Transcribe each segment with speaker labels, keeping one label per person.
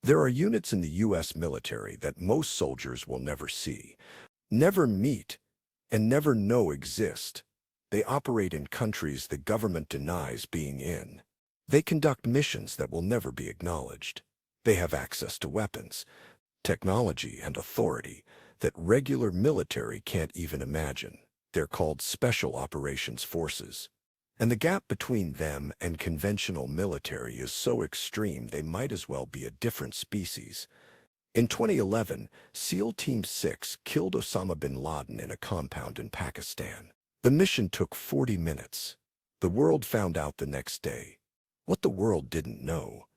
Speaker 1: There are units in the U.S. military that most soldiers will never see, never meet, and never know exist. They operate in countries the government denies being in. They conduct missions that will never be acknowledged. They have access to weapons, technology, and authority that regular military can't even imagine. They're called Special Operations Forces. And the gap between them and conventional military is so extreme they might as well be a different species. In 2011, SEAL Team 6 killed Osama bin Laden in a compound in Pakistan. The mission took 40 minutes. The world found out the next day. What the world didn't know: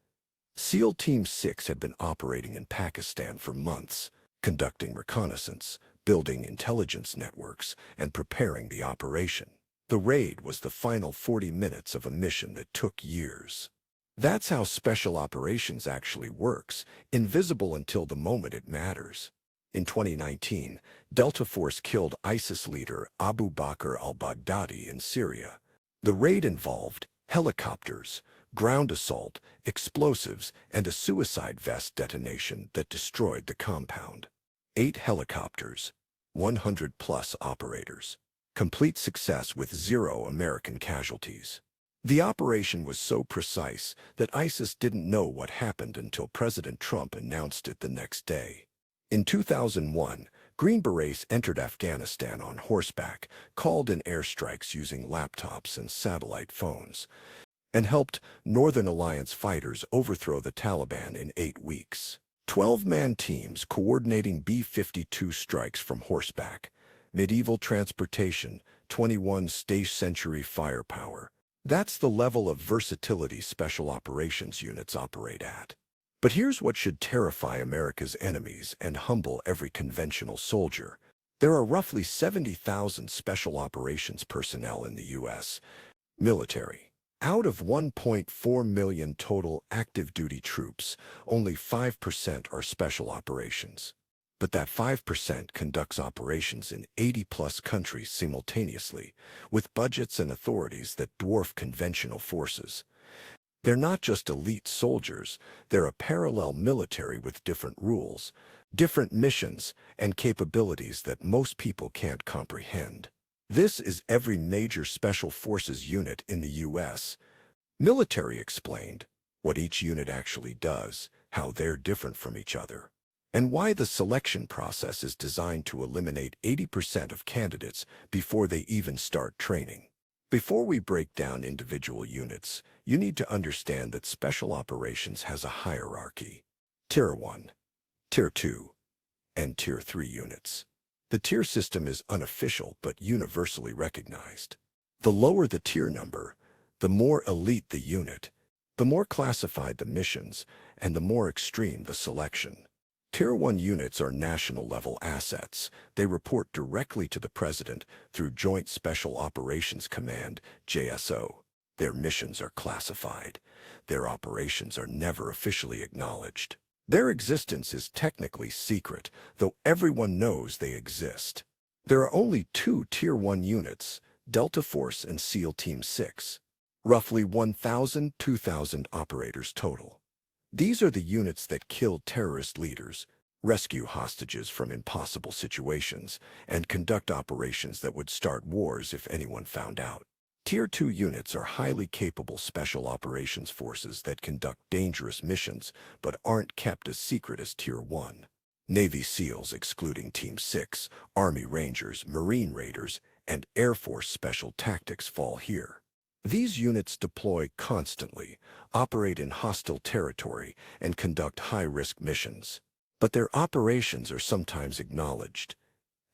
Speaker 1: SEAL Team 6 had been operating in Pakistan for months, conducting reconnaissance, building intelligence networks, and preparing the operation. The raid was the final 40 minutes of a mission that took years. That's how special operations actually works, invisible until the moment it matters. In 2019, Delta Force killed ISIS leader Abu Bakr al-Baghdadi in Syria. The raid involved helicopters, ground assault, explosives, and a suicide vest detonation that destroyed the compound. 8 helicopters, 100+ operators. Complete success with 0 American casualties. The operation was so precise that ISIS didn't know what happened until President Trump announced it the next day. In 2001, Green Berets entered Afghanistan on horseback, called in airstrikes using laptops and satellite phones, and helped Northern Alliance fighters overthrow the Taliban in 8 weeks. 12-man teams coordinating B-52 strikes from horseback, medieval transportation, 21st century firepower. That's the level of versatility special operations units operate at. But here's what should terrify America's enemies and humble every conventional soldier. There are roughly 70,000 special operations personnel in the U.S. military. Out of 1.4 million total active duty troops, only 5% are special operations. But that 5% conducts operations in 80+ countries simultaneously, with budgets and authorities that dwarf conventional forces. They're not just elite soldiers, they're a parallel military with different rules, different missions, and capabilities that most people can't comprehend. This is every major special forces unit in the U.S. military explained, what each unit actually does, how they're different from each other, and why the selection process is designed to eliminate 80% of candidates before they even start training. Before we break down individual units, you need to understand that special operations has a hierarchy. Tier 1, Tier 2, and Tier 3 units. The tier system is unofficial but universally recognized. The lower the tier number, the more elite the unit, the more classified the missions, and the more extreme the selection. Tier 1 units are national-level assets. They report directly to the President through Joint Special Operations Command, JSO. Their missions are classified. Their operations are never officially acknowledged. Their existence is technically secret, though everyone knows they exist. There are only 2 Tier 1 units, Delta Force and SEAL Team 6. Roughly 1,000–2,000 operators total. These are the units that kill terrorist leaders, rescue hostages from impossible situations, and conduct operations that would start wars if anyone found out. Tier 2 units are highly capable special operations forces that conduct dangerous missions but aren't kept as secret as Tier 1. Navy SEALs excluding Team 6, Army Rangers, Marine Raiders, and Air Force Special Tactics fall here. These units deploy constantly, operate in hostile territory, and conduct high-risk missions. But their operations are sometimes acknowledged,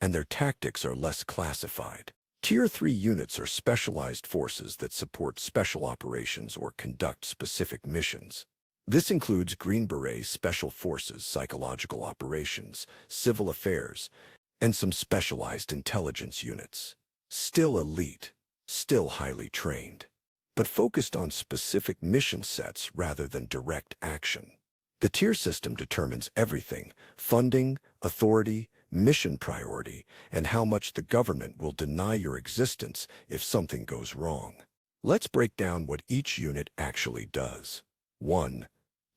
Speaker 1: and their tactics are less classified. Tier 3 units are specialized forces that support special operations or conduct specific missions. This includes Green Berets, Special Forces, Psychological Operations, Civil Affairs, and some specialized intelligence units. Still elite, still highly trained, but focused on specific mission sets rather than direct action. The tier system determines everything: funding, authority, mission priority, and how much the government will deny your existence if something goes wrong. Let's break down what each unit actually does. 1.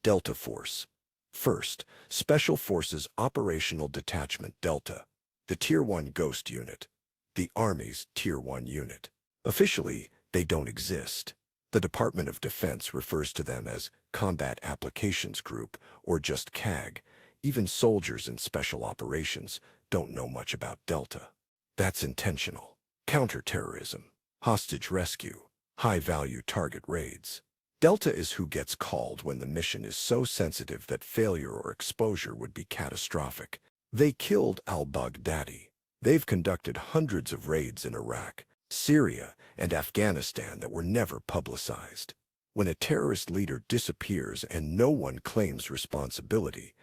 Speaker 1: Delta Force. First, Special Forces Operational Detachment Delta, the Tier 1 Ghost Unit, the Army's Tier 1 unit. Officially, they don't exist. The Department of Defense refers to them as Combat Applications Group, or just CAG. Even soldiers in special operations don't know much about Delta. That's intentional. Counterterrorism, hostage rescue, high-value target raids. Delta is who gets called when the mission is so sensitive that failure or exposure would be catastrophic. They killed al-Baghdadi. They've conducted hundreds of raids in Iraq, Syria, and Afghanistan that were never publicized. When a terrorist leader disappears and no one claims responsibility,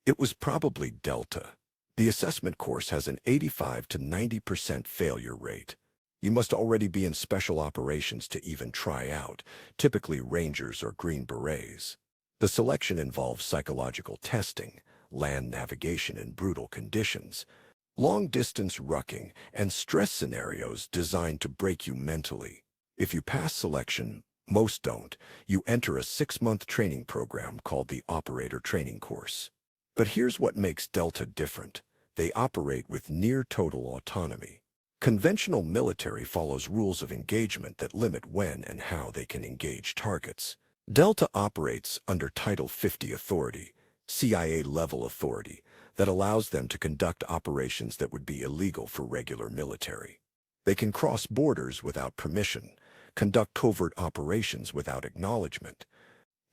Speaker 1: it was probably Delta. The assessment course has an 85 to 90% failure rate. You must already be in special operations to even try out, typically Rangers or Green Berets. The selection involves psychological testing, land navigation in brutal conditions, long-distance rucking, and stress scenarios designed to break you mentally. If you pass selection, most don't, you enter a 6-month training program called the Operator Training Course. But here's what makes Delta different. They operate with near-total autonomy. Conventional military follows rules of engagement that limit when and how they can engage targets. Delta operates under Title 50 authority, CIA-level authority, that allows them to conduct operations that would be illegal for regular military. They can cross borders without permission, conduct covert operations without acknowledgement,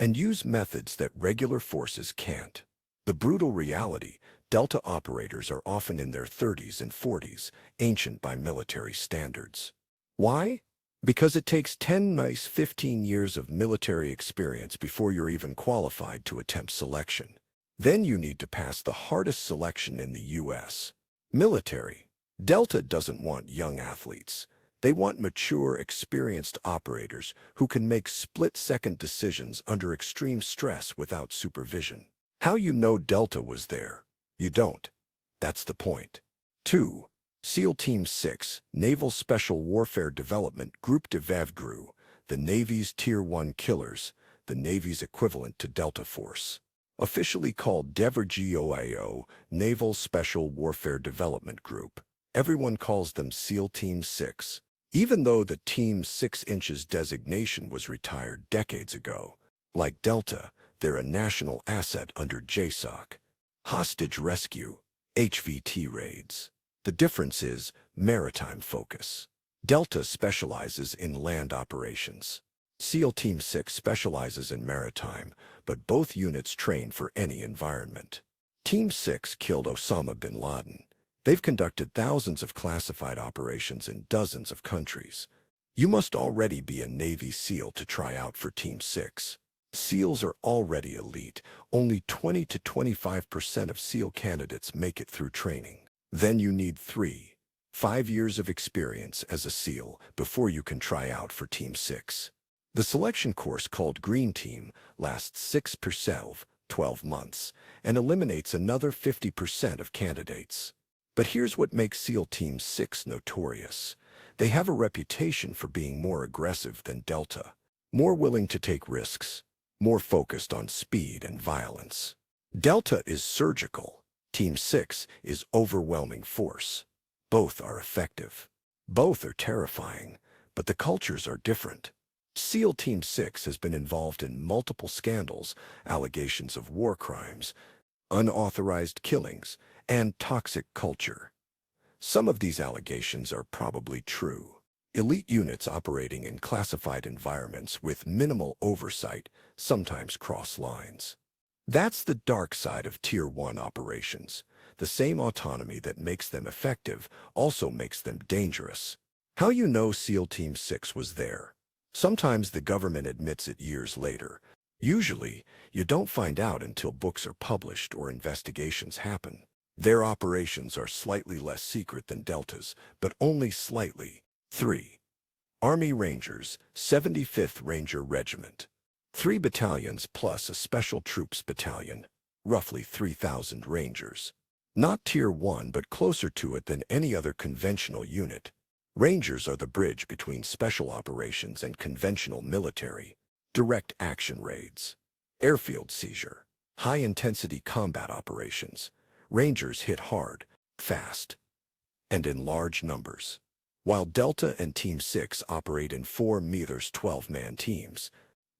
Speaker 1: and use methods that regular forces can't. The brutal reality, Delta operators are often in their 30s and 40s, ancient by military standards. Why? Because it takes 15 years of military experience before you're even qualified to attempt selection. Then you need to pass the hardest selection in the U.S. military. Delta doesn't want young athletes. They want mature, experienced operators who can make split-second decisions under extreme stress without supervision. How you know Delta was there? You don't. That's the point. 2. SEAL Team 6, Naval Special Warfare Development Group de Vevgru, the Navy's Tier 1 killers, the Navy's equivalent to Delta Force. Officially called DEVRGOIO, Naval Special Warfare Development Group. Everyone calls them SEAL Team 6, even though the Team 6 inches designation was retired decades ago. Like Delta, they're a national asset under JSOC. Hostage rescue, HVT raids. The difference is maritime focus. Delta specializes in land operations. SEAL Team 6 specializes in maritime, but both units train for any environment. Team 6 killed Osama bin Laden. They've conducted thousands of classified operations in dozens of countries. You must already be a Navy SEAL to try out for Team 6. SEALs are already elite. Only 20 to 25% of SEAL candidates make it through training. Then you need 5 years of experience as a SEAL before you can try out for Team 6. The selection course called Green Team lasts 12 months, and eliminates another 50% of candidates. But here's what makes SEAL Team 6 notorious. They have a reputation for being more aggressive than Delta, more willing to take risks, more focused on speed and violence. Delta is surgical. Team 6 is overwhelming force. Both are effective. Both are terrifying, but the cultures are different. SEAL Team 6 has been involved in multiple scandals, allegations of war crimes, unauthorized killings, and toxic culture. Some of these allegations are probably true. Elite units operating in classified environments with minimal oversight sometimes cross lines. That's the dark side of Tier 1 operations. The same autonomy that makes them effective also makes them dangerous. How you know SEAL Team 6 was there? Sometimes the government admits it years later. Usually, you don't find out until books are published or investigations happen. Their operations are slightly less secret than Delta's, but only slightly. 3. Army Rangers, 75th Ranger Regiment. 3 battalions plus a Special Troops Battalion, roughly 3,000 Rangers. Not Tier 1 but closer to it than any other conventional unit. Rangers are the bridge between special operations and conventional military. Direct action raids, airfield seizure, High-intensity combat operations. Rangers hit hard, fast, and in large numbers. While Delta and Team 6 operate in 4 meters 12-man teams,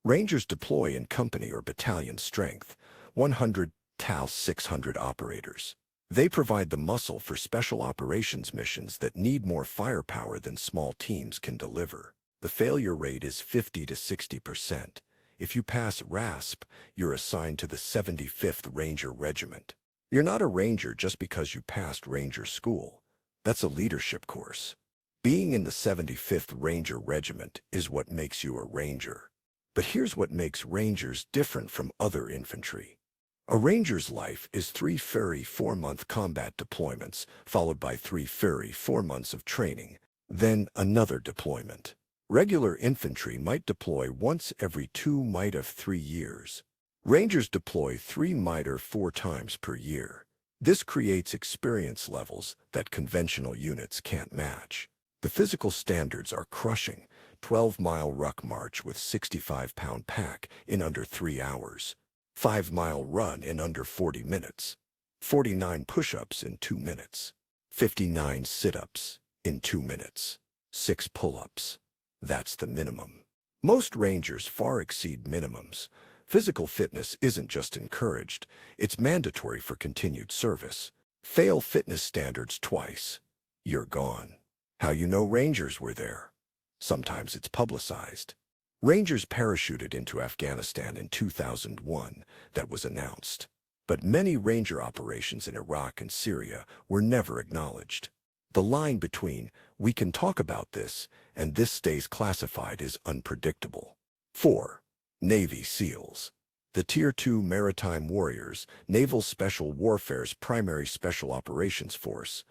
Speaker 1: Rangers deploy in company or battalion strength, 100 TAL 600 operators. They provide the muscle for special operations missions that need more firepower than small teams can deliver. The failure rate is 50 to 60%. If you pass RASP, you're assigned to the 75th Ranger Regiment. You're not a Ranger just because you passed Ranger School. That's a leadership course. Being in the 75th Ranger Regiment is what makes you a Ranger. But here's what makes Rangers different from other infantry. A Ranger's life is 3 furry 4-month combat deployments, followed by 3 furry 4 months of training, then another deployment. Regular infantry might deploy once every 2 might of 3 years. Rangers deploy 3 might or 4 times per year. This creates experience levels that conventional units can't match. The physical standards are crushing: 12-mile ruck march with 65-pound pack in under 3 hours, 5-mile run in under 40 minutes, 49 push-ups in 2 minutes, 59 sit-ups in 2 minutes, 6 pull-ups. That's the minimum. Most Rangers far exceed minimums. Physical fitness isn't just encouraged, it's mandatory for continued service. Fail fitness standards twice, you're gone. How you know Rangers were there? Sometimes it's publicized. Rangers parachuted into Afghanistan in 2001, that was announced. But many Ranger operations in Iraq and Syria were never acknowledged. The line between "we can talk about this" and "this stays classified" is unpredictable. 4. Navy SEALs. The Tier 2 Maritime Warriors, Naval Special Warfare's primary special operations force.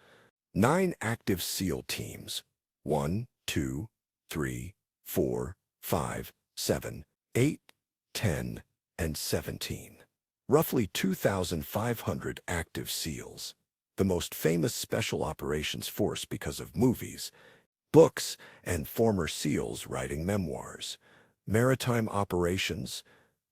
Speaker 1: 9 active SEAL teams. 1, 2, 3, 4, 5, 7, 8, 10, and 17. Roughly 2,500 active SEALs. The most famous special operations force because of movies, books, and former SEALs writing memoirs. Maritime operations,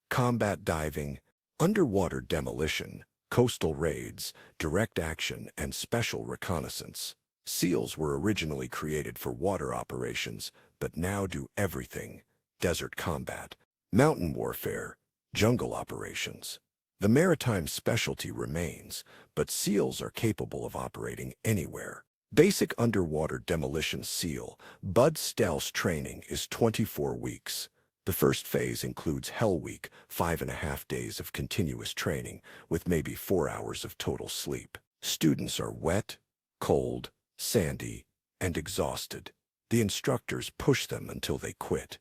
Speaker 1: combat diving, underwater demolition, coastal raids, direct action, and special reconnaissance. SEALs were originally created for water operations, but now do everything: desert combat, mountain warfare, jungle operations. The maritime specialty remains, but SEALs are capable of operating anywhere. Basic underwater demolition SEAL, BUD stealth training is 24 weeks. The first phase includes Hell Week, 5.5 days of continuous training, with maybe 4 hours of total sleep. Students are wet, cold, sandy, and exhausted. The instructors push them until they quit.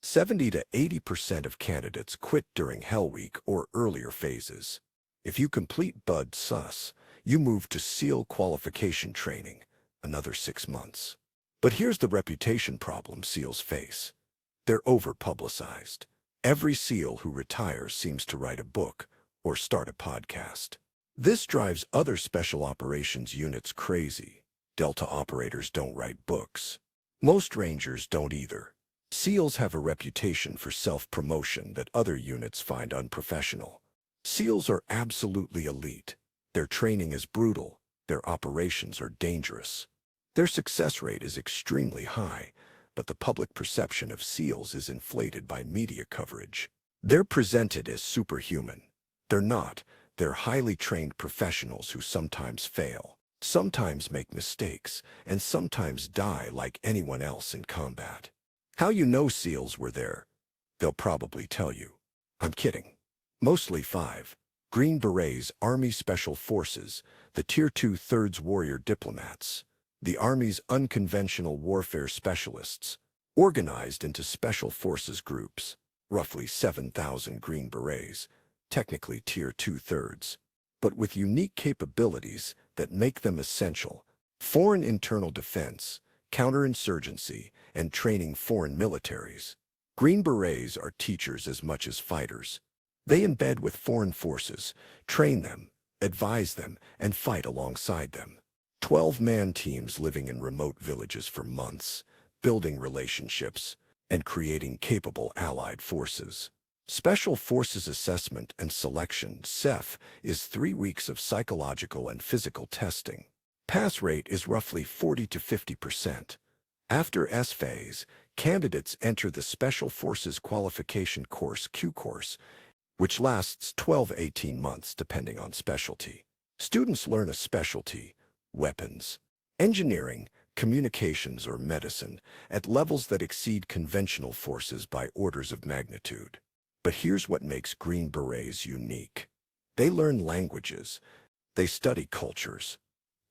Speaker 1: 70 to 80% of candidates quit during Hell Week or earlier phases. If you complete BUD SUS, you move to SEAL qualification training, another 6 months. But here's the reputation problem SEALs face. They're over-publicized. Every SEAL who retires seems to write a book or start a podcast. This drives other special operations units crazy. Delta operators don't write books. Most Rangers don't either. SEALs have a reputation for self-promotion that other units find unprofessional. SEALs are absolutely elite. Their training is brutal. Their operations are dangerous. Their success rate is extremely high, but the public perception of SEALs is inflated by media coverage. They're presented as superhuman. They're not. They're highly trained professionals who sometimes fail, sometimes make mistakes, and sometimes die like anyone else in combat. How you know SEALs were there? They'll probably tell you. I'm kidding. Mostly 5. Green Berets, Army Special Forces, the Tier 2 Thirds Warrior Diplomats, the Army's unconventional warfare specialists, organized into special forces groups, roughly 7,000 Green Berets, technically Tier 2 Thirds, but with unique capabilities that make them essential: foreign internal defense, counterinsurgency, and training foreign militaries. Green Berets are teachers as much as fighters. They embed with foreign forces, train them, advise them, and fight alongside them. 12-man teams living in remote villages for months, building relationships, and creating capable allied forces. Special Forces Assessment and Selection (SEF) is 3 weeks of psychological and physical testing. Pass rate is roughly 40 to 50%. After S phase, candidates enter the Special Forces Qualification Course (Q course), which lasts 12–18 months depending on specialty. Students learn a specialty, weapons, engineering, communications, or medicine at levels that exceed conventional forces by orders of magnitude. But here's what makes Green Berets unique. They learn languages. They study cultures.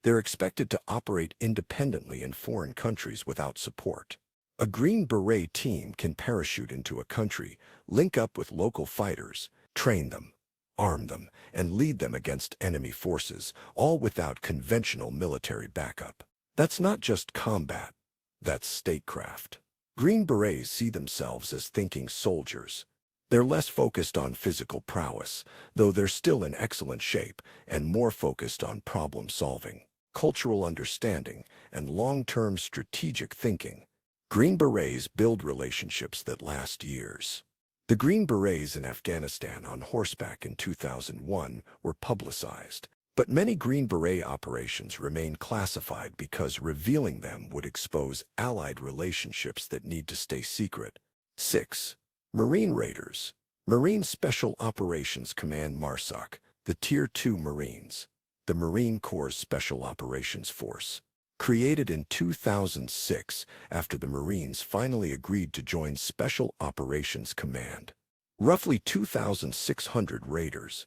Speaker 1: They're expected to operate independently in foreign countries without support. A Green Beret team can parachute into a country, link up with local fighters, train them, arm them, and lead them against enemy forces, all without conventional military backup. That's not just combat. That's statecraft. Green Berets see themselves as thinking soldiers. They're less focused on physical prowess, though they're still in excellent shape, and more focused on problem solving, cultural understanding, and long-term strategic thinking. Green Berets build relationships that last years. The Green Berets in Afghanistan on horseback in 2001 were publicized, but many Green Beret operations remain classified because revealing them would expose allied relationships that need to stay secret. 6. Marine Raiders. Marine Special Operations Command MARSOC, the Tier 2 Marines. The Marine Corps' Special Operations Force. Created in 2006 after the Marines finally agreed to join Special Operations Command. Roughly 2,600 raiders.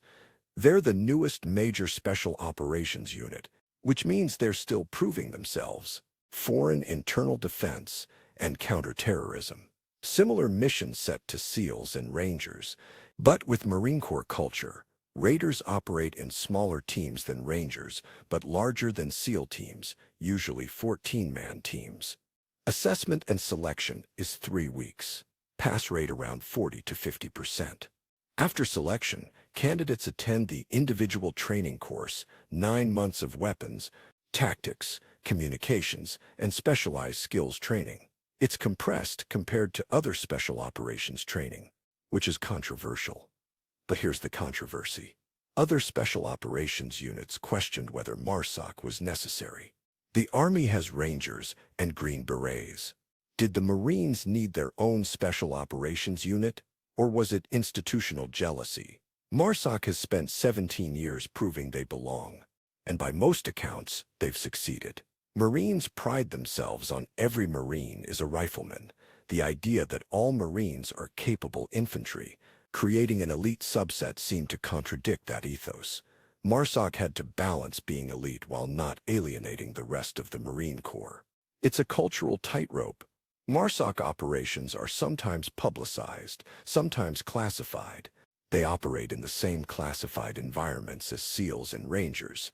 Speaker 1: They're the newest major special operations unit, which means they're still proving themselves. Foreign internal defense and counterterrorism. Similar mission set to SEALs and Rangers, but with Marine Corps culture. Raiders operate in smaller teams than Rangers, but larger than SEAL teams, usually 14-man teams. Assessment and selection is 3 weeks. Pass rate around 40 to 50%. After selection, candidates attend the individual training course, 9 months of weapons, tactics, communications, and specialized skills training. It's compressed compared to other special operations training, which is controversial. But here's the controversy. Other special operations units questioned whether MARSOC was necessary. The Army has Rangers and Green Berets. Did the Marines need their own special operations unit, or was it institutional jealousy? MARSOC has spent 17 years proving they belong, and by most accounts, they've succeeded. Marines pride themselves on every Marine is a rifleman, the idea that all Marines are capable infantry. Creating an elite subset seemed to contradict that ethos. MARSOC had to balance being elite while not alienating the rest of the Marine Corps. It's a cultural tightrope. MARSOC operations are sometimes publicized, sometimes classified. They operate in the same classified environments as SEALs and Rangers,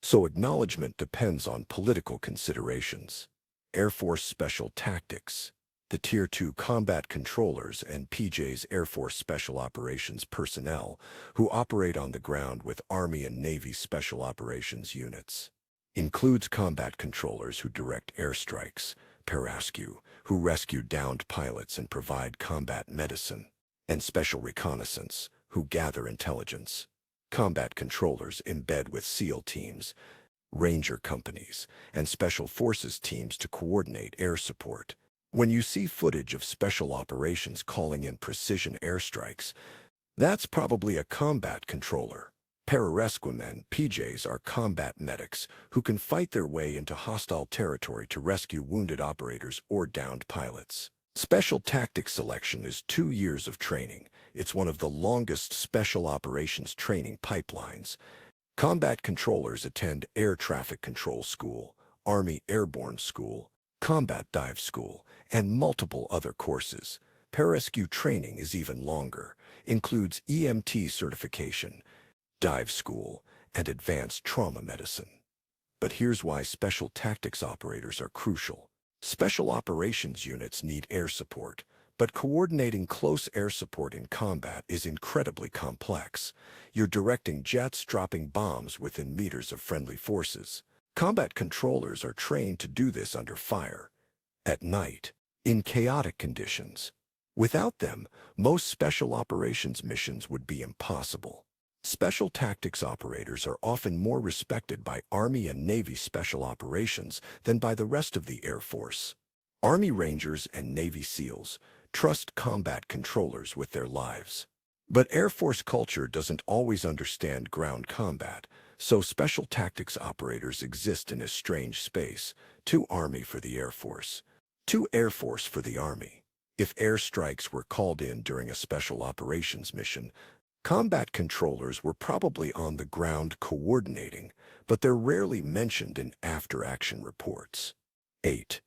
Speaker 1: so acknowledgement depends on political considerations. Air Force Special Tactics. The Tier 2 combat controllers and PJ's Air Force Special Operations personnel who operate on the ground with Army and Navy Special Operations units. Includes combat controllers who direct airstrikes, pararescue, who rescue downed pilots and provide combat medicine, and special reconnaissance, who gather intelligence. Combat controllers embed with SEAL teams, Ranger companies, and Special Forces teams to coordinate air support. When you see footage of special operations calling in precision airstrikes, that's probably a combat controller. Pararescuemen, PJs, are combat medics who can fight their way into hostile territory to rescue wounded operators or downed pilots. Special tactics selection is 2 years of training. It's one of the longest special operations training pipelines. Combat controllers attend Air Traffic Control School, Army Airborne School, Combat Dive School, and multiple other courses. Pararescue training is even longer, includes EMT certification, dive school, and advanced trauma medicine. But here's why special tactics operators are crucial. Special operations units need air support, but coordinating close air support in combat is incredibly complex. You're directing jets dropping bombs within meters of friendly forces. Combat controllers are trained to do this under fire, at night, in chaotic conditions. Without them, most special operations missions would be impossible. Special tactics operators are often more respected by Army and Navy special operations than by the rest of the Air Force. Army Rangers and Navy SEALs trust combat controllers with their lives. But Air Force culture doesn't always understand ground combat, so special tactics operators exist in a strange space, two Army for the Air Force, two Air Force for the Army. If airstrikes were called in during a special operations mission, combat controllers were probably on the ground coordinating, but they're rarely mentioned in after-action reports. 8.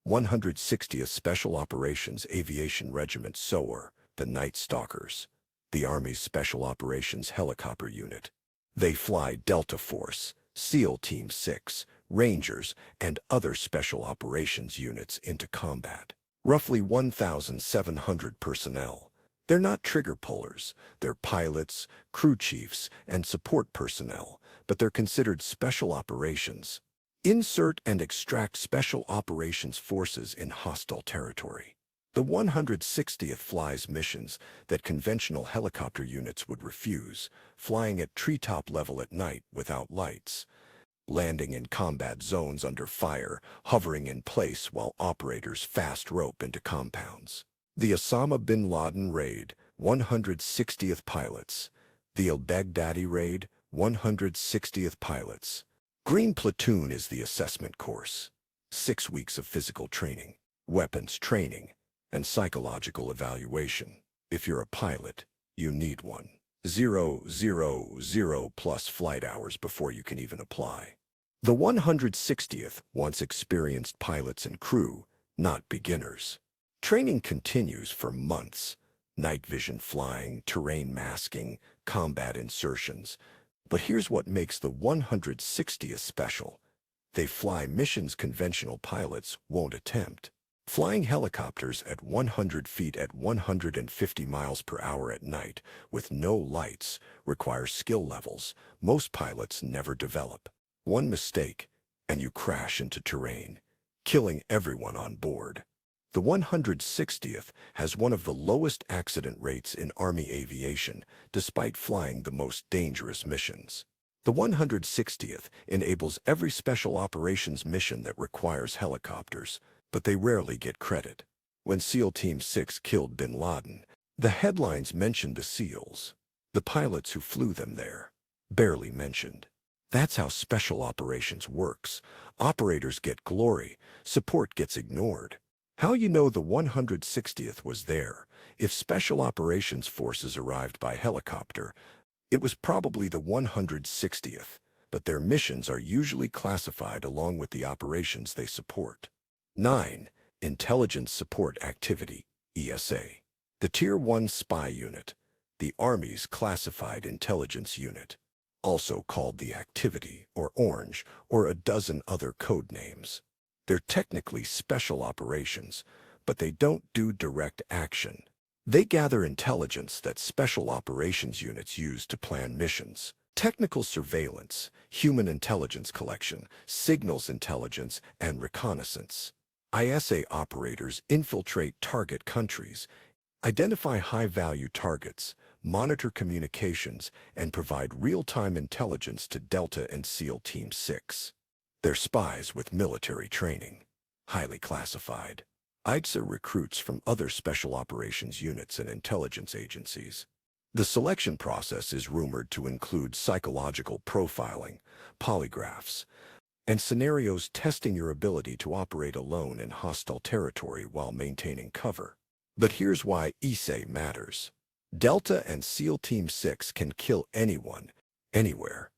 Speaker 1: 160th Special Operations Aviation Regiment SOAR, the Night Stalkers, the Army's Special Operations Helicopter Unit. They fly Delta Force, SEAL Team 6, Rangers, and other special operations units into combat. Roughly 1,700 personnel. They're not trigger pullers, they're pilots, crew chiefs, and support personnel, but they're considered special operations. Insert and extract special operations forces in hostile territory. The 160th flies missions that conventional helicopter units would refuse, flying at treetop level at night without lights, landing in combat zones under fire, hovering in place while operators fast rope into compounds. The Osama bin Laden raid, 160th pilots. The al-Baghdadi raid, 160th pilots. Green Platoon is the assessment course. 6 weeks of physical training, weapons training, and psychological evaluation. If you're a pilot, you need one. 000 plus flight hours before you can even apply. The 160th wants experienced pilots and crew, not beginners. Training continues for months. Night vision flying, terrain masking, combat insertions. But here's what makes the 160th special. They fly missions conventional pilots won't attempt. Flying helicopters at 100 feet at 150 miles per hour at night with no lights requires skill levels most pilots never develop. One mistake, and you crash into terrain, killing everyone on board. The 160th has one of the lowest accident rates in Army aviation, despite flying the most dangerous missions. The 160th enables every special operations mission that requires helicopters, but they rarely get credit. When SEAL Team 6 killed bin Laden, the headlines mentioned the SEALs. The pilots who flew them there, barely mentioned. That's how special operations works. Operators get glory, support gets ignored. How you know the 160th was there? If special operations forces arrived by helicopter, it was probably the 160th, but their missions are usually classified along with the operations they support. 9. Intelligence Support Activity, ESA. The Tier 1 Spy Unit, the Army's Classified Intelligence Unit, also called the Activity, or Orange, or a dozen other code names. They're technically special operations, but they don't do direct action. They gather intelligence that special operations units use to plan missions. Technical surveillance, human intelligence collection, signals intelligence, and reconnaissance. ISA operators infiltrate target countries, identify high-value targets, monitor communications, and provide real-time intelligence to Delta and SEAL Team 6. They're spies with military training, highly classified. ISA recruits from other special operations units and intelligence agencies. The selection process is rumored to include psychological profiling, polygraphs, and scenarios testing your ability to operate alone in hostile territory while maintaining cover. But here's why ESA matters. Delta and SEAL Team 6 can kill anyone, anywhere,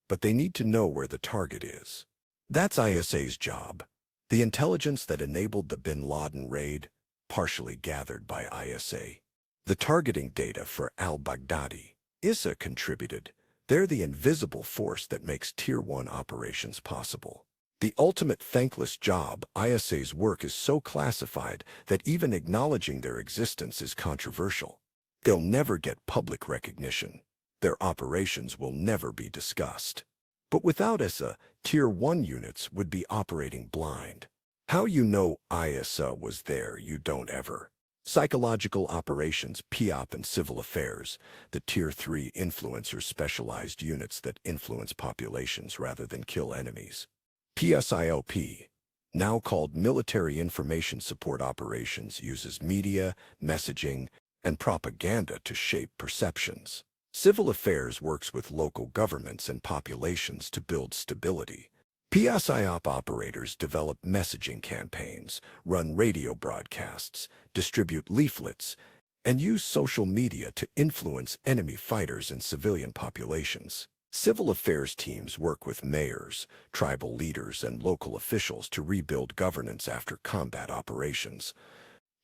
Speaker 1: but they need to know where the target is. That's ISA's job. The intelligence that enabled the bin Laden raid, partially gathered by ISA. The targeting data for al-Baghdadi, ISA contributed. They're the invisible force that makes Tier 1 operations possible. The ultimate thankless job, ISA's work is so classified that even acknowledging their existence is controversial. They'll never get public recognition. Their operations will never be discussed. But without ISA, Tier 1 units would be operating blind. How you know ISA was there, you don't ever Psychological operations, POP, and civil affairs, the Tier 3 influencers, specialized units that influence populations rather than kill enemies. PSIOP, now called Military Information Support Operations, uses media, messaging, and propaganda to shape perceptions. Civil affairs works with local governments and populations to build stability. PSIOP operators develop messaging campaigns, run radio broadcasts, distribute leaflets, and use social media to influence enemy fighters and civilian populations. Civil affairs teams work with mayors, tribal leaders, and local officials to rebuild governance after combat operations.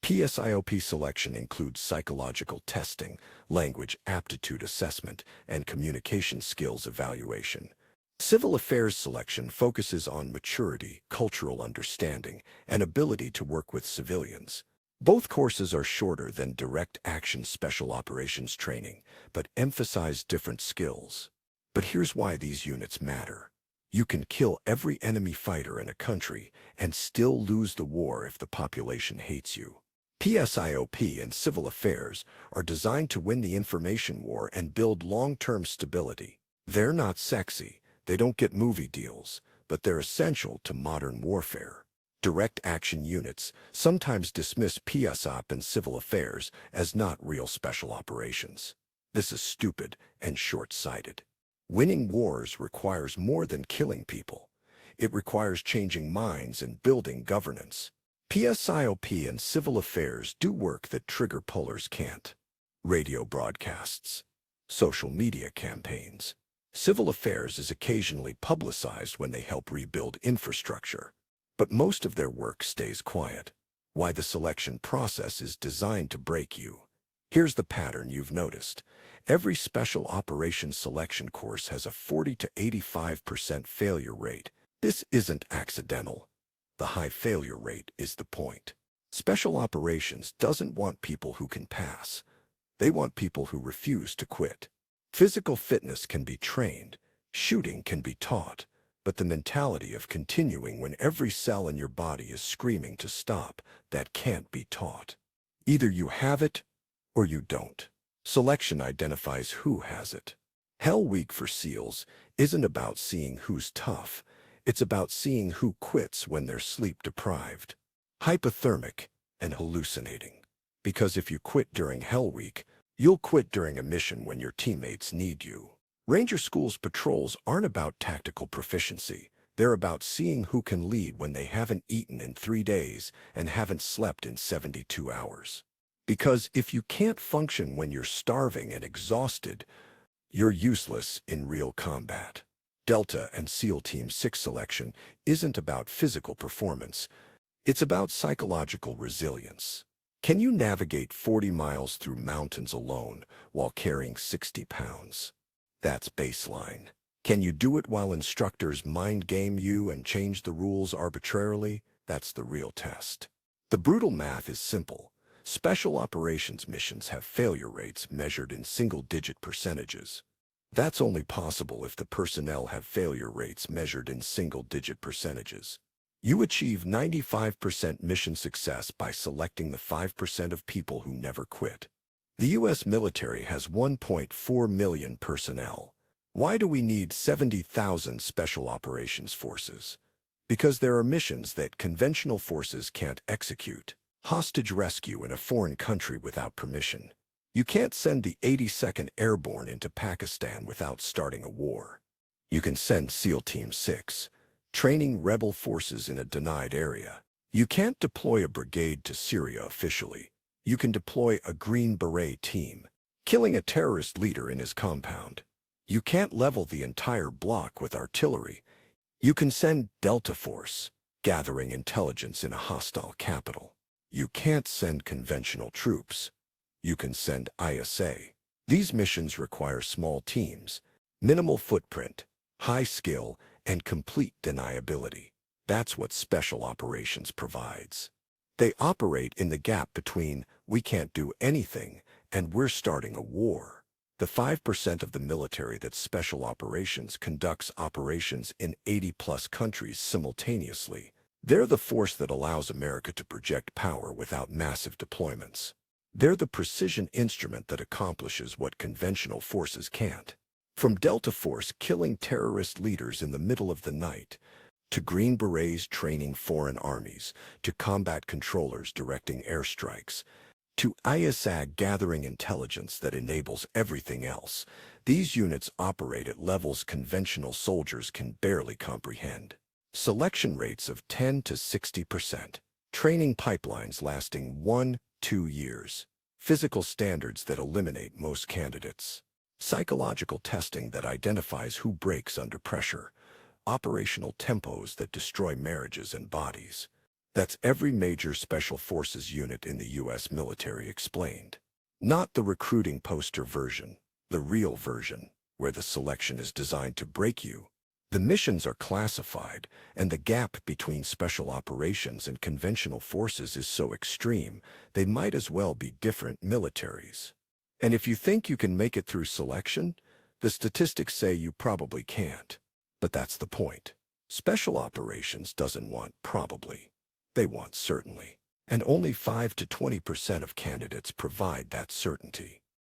Speaker 1: PSIOP selection includes psychological testing, language aptitude assessment, and communication skills evaluation. Civil affairs selection focuses on maturity, cultural understanding, and ability to work with civilians. Both courses are shorter than direct action special operations training, but emphasize different skills. But here's why these units matter. You can kill every enemy fighter in a country and still lose the war if the population hates you. PSIOP and civil affairs are designed to win the information war and build long-term stability. They're not sexy. They don't get movie deals, but they're essential to modern warfare. Direct action units sometimes dismiss PSOP and civil affairs as not real special operations. This is stupid and short-sighted. Winning wars requires more than killing people. It requires changing minds and building governance. PSIOP and civil affairs do work that trigger pullers can't. Radio broadcasts, social media campaigns. Civil affairs is occasionally publicized when they help rebuild infrastructure, but most of their work stays quiet. Why the selection process is designed to break you. Here's the pattern you've noticed. Every special operations selection course has a 40 to 85% failure rate. This isn't accidental. The high failure rate is the point. Special operations doesn't want people who can pass. They want people who refuse to quit. Physical fitness can be trained, shooting can be taught, but the mentality of continuing when every cell in your body is screaming to stop, that can't be taught. Either you have it or you don't. Selection identifies who has it. Hell Week for SEALs isn't about seeing who's tough. It's about seeing who quits when they're sleep-deprived, hypothermic, and hallucinating. Because if you quit during Hell Week, you'll quit during a mission when your teammates need you. Ranger School's patrols aren't about tactical proficiency. They're about seeing who can lead when they haven't eaten in 3 days and haven't slept in 72 hours. Because if you can't function when you're starving and exhausted, you're useless in real combat. Delta and SEAL Team 6 selection isn't about physical performance. It's about psychological resilience. Can you navigate 40 miles through mountains alone while carrying 60 pounds? That's baseline. Can you do it while instructors mind game you and change the rules arbitrarily? That's the real test. The brutal math is simple. Special operations missions have failure rates measured in single-digit percentages. That's only possible if the personnel have failure rates measured in single-digit percentages. You achieve 95% mission success by selecting the 5% of people who never quit. The U.S. military has 1.4 million personnel. Why do we need 70,000 special operations forces? Because there are missions that conventional forces can't execute. Hostage rescue in a foreign country without permission. You can't send the 82nd Airborne into Pakistan without starting a war. You can send SEAL Team 6, training rebel forces in a denied area. You can't deploy a brigade to Syria officially. You can deploy a Green Beret team, killing a terrorist leader in his compound. You can't level the entire block with artillery. You can send Delta Force, gathering intelligence in a hostile capital. You can't send conventional troops. You can send ISA. These missions require small teams, minimal footprint, high skill, and complete deniability. That's what special operations provides. They operate in the gap between we can't do anything and we're starting a war. The 5% of the military that special operations conducts operations in 80-plus countries simultaneously. They're the force that allows America to project power without massive deployments. They're the precision instrument that accomplishes what conventional forces can't. From Delta Force killing terrorist leaders in the middle of the night, to Green Berets training foreign armies, to combat controllers directing airstrikes, to ISAG gathering intelligence that enables everything else, these units operate at levels conventional soldiers can barely comprehend. Selection rates of 10 to 60%, training pipelines lasting 1-2 years, physical standards that eliminate most candidates, psychological testing that identifies who breaks under pressure, operational tempos that destroy marriages and bodies. That's every major special forces unit in the U.S. military explained. Not the recruiting poster version, the real version, where the selection is designed to break you. The missions are classified, and the gap between special operations and conventional forces is so extreme, they might as well be different militaries. And if you think you can make it through selection, the statistics say you probably can't. But that's the point. Special operations doesn't want probably. They want certainly. And only 5 to 20% of candidates provide that certainty.